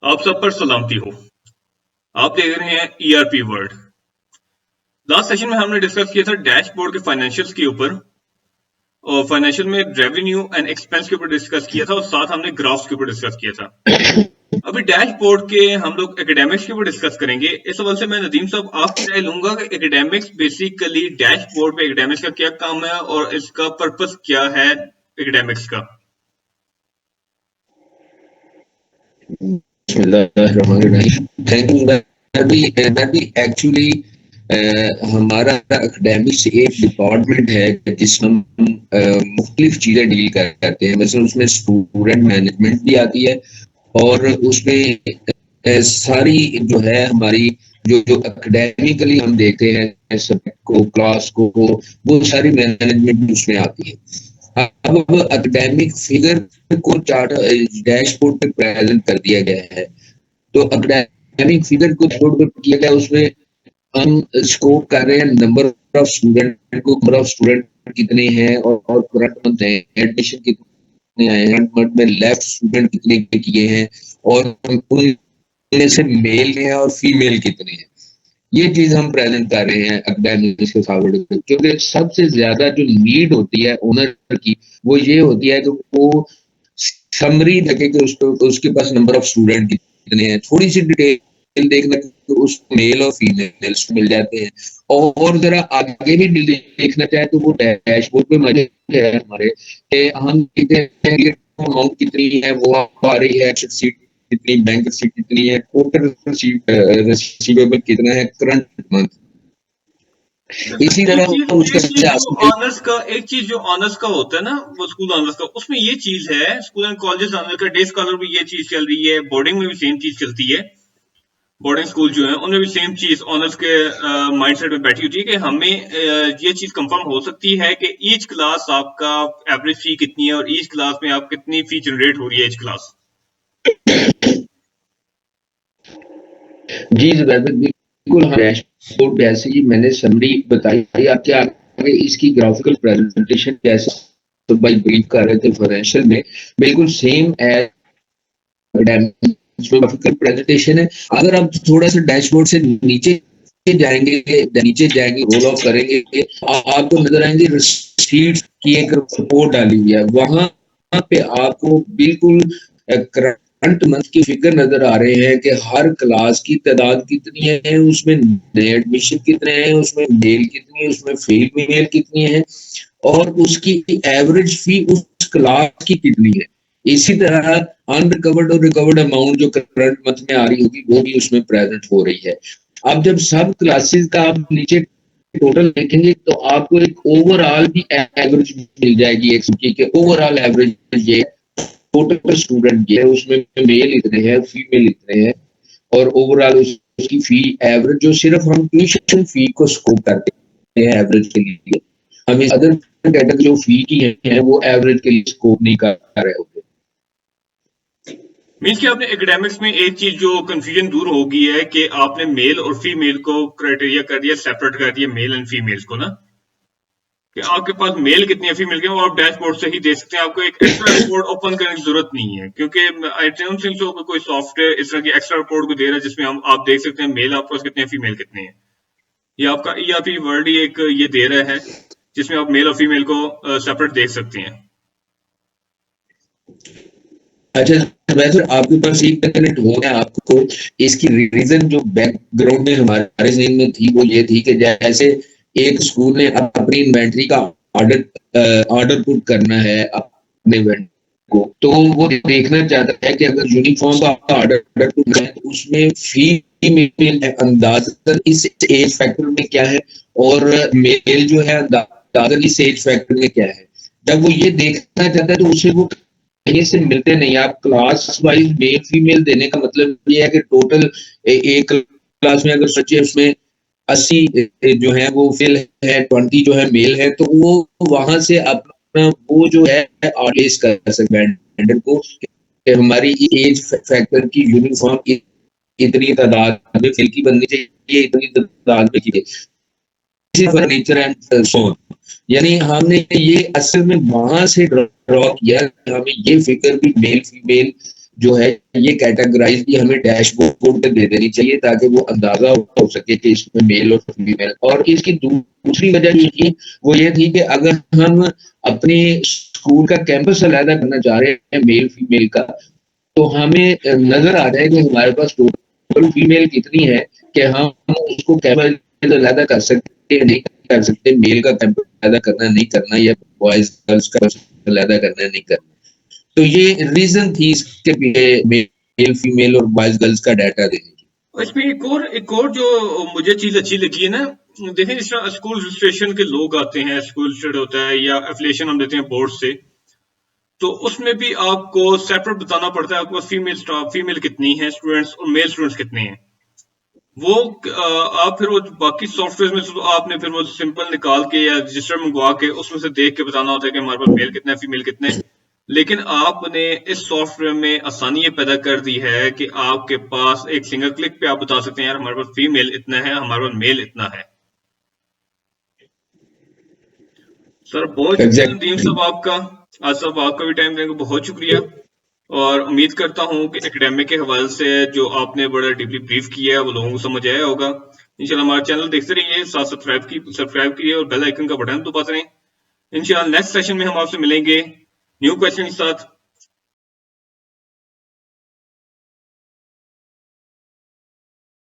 आप सब पर सलामती हो। आप देख रहे हैं ईआरपी वर्ल्ड। लास्ट सेशन में हमने डिस्कस किया था डैशबोर्ड के फाइनेंशियल्स के ऊपर, और फाइनेंशियल में रेवेन्यू एंड एक्सपेंस के ऊपर डिस्कस किया था, और साथ हमने ग्राफ्स के ऊपर डिस्कस किया था। अभी डैशबोर्ड के हम लोग एकेडमिक्स के ऊपर डिस्कस करेंगे। इस सवाल से मैं नदीम साहब आपकी राय लूंगा कि एकेडमिक्स बेसिकली डैशबोर्ड पे एकेडमिक्स का क्या काम है और इसका पर्पस क्या है एकेडमिक्स का। Thank you. मैं भी एक्चुअली हमारा एकेडमिक्स एक डिपार्टमेंट है जिसमें हम मुख्तलिफ चीजें डील करते हैं। वैसे उसमें स्टूडेंट मैनेजमेंट भी आती है और उसमें सारी जो है हमारी जो जो एकेडमिकली हम देखते हैं सब्जेक्ट को, क्लास को, वो सारी मैनेजमेंट उसमें आती है। अब एकेडमिक फिगर को चार्ट डैशबोर्ड पे प्रेजेंट कर दिया गया है। तो एकेडमिक फिगर को डैशबोर्ड पे किया गया, उसमें हम स्कोप कर रहे हैं नंबर ऑफ स्टूडेंट को, नंबर ऑफ स्टूडेंट कितने हैं और करंट मंथ है, एडमिशन कितने आए हैं, करंट मंथ में लेफ्ट स्टूडेंट कितने किए हैं और उनमें से मेल हैं और फीमेल कितने हैं। ये चीज हम प्रेजेंट कर रहे हैं एकेडमिक्स के साथ, क्योंकि सबसे ज्यादा जो नीड होती है ओनर की वो ये होती है कि वो समरी देखे कि उसके पास नंबर ऑफ स्टूडेंट कितने हैं, थोड़ी सी डिटेल देखना कि उस मेल और फीमेल्स मिल जाते हैं। और जरा आगे भी देखना चाहे तो वो डैशबोर्ड पे मजे है हमारे कि हम देखते हैं अमाउंट कितनी है वो आ रही है, सीट कितनी, बैंक सीट कितनी है, टोटल रिसीवेबल कितना है, करंट मंथ। इसी तरह एक चीज जो ऑनर्स का होता है ना, वो स्कूल ऑनर्स का, उसमें ये चीज है, स्कूल एंड कॉलेज ऑनर्स का, डे स्कॉलर में ये चीज चल रही है, बोर्डिंग में भी सेम चीज चलती है। बोर्डिंग स्कूल जो है उनमें भी सेम चीज ऑनर्स के माइंडसेट में बैठी होती है कि हमें ये चीज कंफर्म हो सकती है कि ईच क्लास आपका एवरेज फी कितनी है और ईच क्लास में आप कितनी फी जनरेट हो रही है ईच क्लास। जी बिल्कुल। डैशबोर्ड जैसे ही मैंने समरी बताई, आपके आगे इसकी ग्राफिकल प्रेजेंटेशन जैसे तो भाई ब्रीफ कर रहे थे फाइनेंशियल में, बिल्कुल सेम ग्राफिकल प्रेजेंटेशन है। अगर आप थोड़ा सा डैशबोर्ड से नीचे जाएंगे रोल ऑफ करेंगे, आपको नजर आएंगे रिसीट्स की एक रिपोर्ट डाली हुई है। वहां पे आपको बिल्कुल करंट मंथ की फिगर नजर आ रहे हैं कि हर क्लास की तादाद कितनी है, उसमें नए एडमिशन कितने हैं, उसमें मेल कितनी है, उसमें फीमेल कितनी है और उसकी एवरेज फी उस क्लास की कितनी है। इसी तरह अनरिकवर्ड और रिकवर्ड अमाउंट जो करंट मंथ में आ रही होगी वो भी उसमें प्रेजेंट हो रही है। अब जब सब क्लासेस का आप नीचे टोटल देखेंगे तो आपको एक ओवरऑल भी एवरेज मिल जाएगी, एक ओवरऑल एवरेज ये टोटल स्टूडेंट ये है, उसमें मेल इतने हैं, फीमेल इतने हैं और ओवरऑल उसकी फी एवरेज, जो सिर्फ हम ट्यूशन फी को स्कोप करते हैं एवरेज के लिए, हम अदर कैटेगरी जो फी की है वो एवरेज के लिए स्कोप नहीं कर रहे होते। मीन्स कि आपने एकेडमिक्स में एक चीज जो कंफ्यूजन दूर हो गई है कि आपने मेल और फीमेल को क्राइटेरिया कर दिया, सेपरेट कर दिया मेल एंड फीमेल्स को ना, कि आपके पास मेल कितनी है, फीमेल के, आप डैशबोर्ड से ही देख सकते हैं। आपको एक एक्स्ट्रा रिपोर्ट ओपन करने की जरूरत नहीं है, क्योंकि आई डोंट थिंक सो कोई सॉफ्टवेयर इस तरह की एक्स्ट्रा रिपोर्ट को दे रहा है जिसमें हम आप देख सकते हैं मेल आपके पास कितने हैं, फीमेल कितने हैं। ये आपका ईआरपी वर्ल्ड ही एक ये दे रहा है जिसमें आप मेल और फीमेल को सेपरेट देख सकते हैं। अच्छा वैसे आपके पास एक मिनट हो गया, आपको इसकी रीजन जो बैकग्राउंड में हमारे जहन में थी वो ये थी कि जैसे एक स्कूल ने अपनी इन्वेंट्री का ऑर्डर पुट करना है अपने वेंडर को, तो वो देखना चाहता है कि अगर यूनिफॉर्म का ऑर्डर पुट करें तो उसमें फीमेल अंदाजन इस एज फैक्टर में क्या है और मेल जो है अंदाजन इस एज फैक्टर में क्या है। जब वो ये देखना चाहता है तो उसे वो कहीं से मिलते नहीं। आप क्लास वाइज मेल फीमेल देने का मतलब ये है कि टोटल एक क्लास में अगर सच्चे उसमें 80 जो है वो फीमेल है, 20 जो है मेल है, तो वो वहां से अपना वो जो है आर्टिस कर सकते हैं को हमारी एज फैक्टर की यूनिफॉर्म इतनी तादाद में फिल की बननी चाहिए, इतनी तादाद में की फर्नीचर एंड सोन। यानी हमने ये असल में वहां से ड्रॉ किया, हमें ये फिगर भी मेल फीमेल जो है ये कैटेगराइज भी हमें डैशबोर्ड पे दे देनी चाहिए ताकि वो अंदाजा हो सके कि इसमें मेल और फीमेल। और इसकी दूसरी वजह ये थी, वो ये थी कि अगर हम अपने स्कूल का कैंपस अलहदा करना चाह रहे हैं मेल फीमेल का, तो हमें नजर आ जाए कि हमारे पास टोटल फीमेल कितनी है कि हम उसको कैंपस अलहदा कर सकते हैं नहीं कर सकते, मेल का कैंपस अलहदा करना नहीं करना, या बॉयज गर्ल्स का अलहदा करना नहीं करना। तो ये रीजन थी इसके पीछे मेल फीमेल और बॉयज गर्ल्स का डाटा देने की। इसमें एक और जो मुझे चीज अच्छी लगी है ना, देखें जिस तरह स्कूल रजिस्ट्रेशन के लोग आते हैं, स्कूल स्टूडेंट होता है या एफिलिएशन हम देते हैं बोर्ड से, तो उसमें भी आपको सेपरेट बताना पड़ता है आपके पास फीमेल स्टाफ, फीमेल कितनी है स्टूडेंट्स और मेल स्टूडेंट्स कितने हैं। वो आप फिर वो बाकी सॉफ्टवेयर में तो आपने फिर वो सिंपल निकाल के या रजिस्टर मंगवा के उसमें से देख के बताना होता है कि हमारे पास मेल कितने हैं फीमेल कितने हैं। लेकिन आपने इस सॉफ्टवेयर में आसानी ये पैदा कर दी है कि आपके पास एक सिंगल क्लिक पे आप बता सकते हैं यार हमारे पास फीमेल इतना है, हमारे पास मेल इतना है। सर बहुत शुक्रिया नदीम एग्जैक्टली। साहब आपका, आज साहब आपका भी टाइम देने को बहुत शुक्रिया। और उम्मीद करता हूँ कि एकेडमिक के हवाले से जो आपने बड़ा डीपली ब्रीफ किया है वो लोगों को समझ आया होगा। इंशाल्लाह हमारा चैनल देखते रहिए, साथ सब्सक्राइब कीजिए और बेल आइकन का बटन दबाते रहें। इंशाल्लाह नेक्स्ट सेशन में हम आपसे मिलेंगे न्यू क्वेश्चन के साथ।